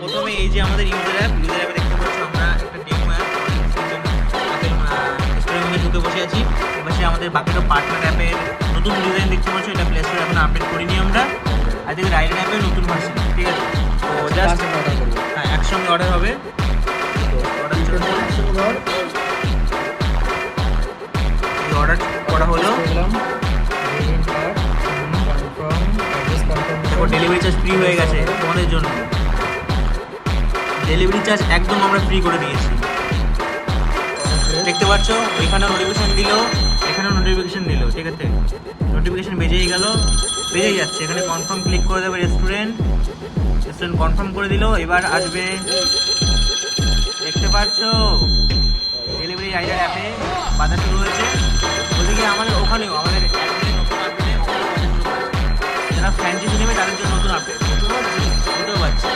প্রথমে এই যে আমাদের ইউজার অ্যাপে দেখতে পাচ্ছ আমরা একটা ডেমো অ্যাপ রেস্টুরেন্টে ঢুকে বসে আছি। এবার সে আমাদের বাকিটা পার্টনার অ্যাপের নতুন ডিজাইন দেখতে পাচ্ছ, এটা প্লে স্টোরে এখন আপডেট করিনি আমরা। আর দেখি রাইডার অ্যাপের নতুন ভার্সন, ঠিক আছে? তো জাস্ট হ্যাঁ একসঙ্গে অর্ডার হবে। অর্ডার করা হলো, দেখো ডেলিভারি চার্জ ফ্রি হয়ে গেছে তোমাদের জন্য। ডেলিভারি চার্জ একদম আমরা ফ্রি করে দিয়েছি। দেখতে পাচ্ছ এখানেও নোটিফিকেশন দিল, এখানেও নোটিফিকেশন দিল, ঠিক আছে? নোটিফিকেশন বেজেই গেল, বেজেই যাচ্ছে। এখানে কনফার্ম ক্লিক করে দেবে, রেস্টুরেন্ট কনফার্ম করে দিল। এবার আসবে, দেখতে পাচ্ছ ডেলিভারি রাইডার অ্যাপে বাধা শুরু হয়েছে। ওদিকে আমাদের ওখানেও আমাদের অ্যাপে নতুন আপডেট, যারা ফ্র্যাঞ্চাইজি নেবে তাদের জন্য নতুন আপডেট বুঝতেও পারছি।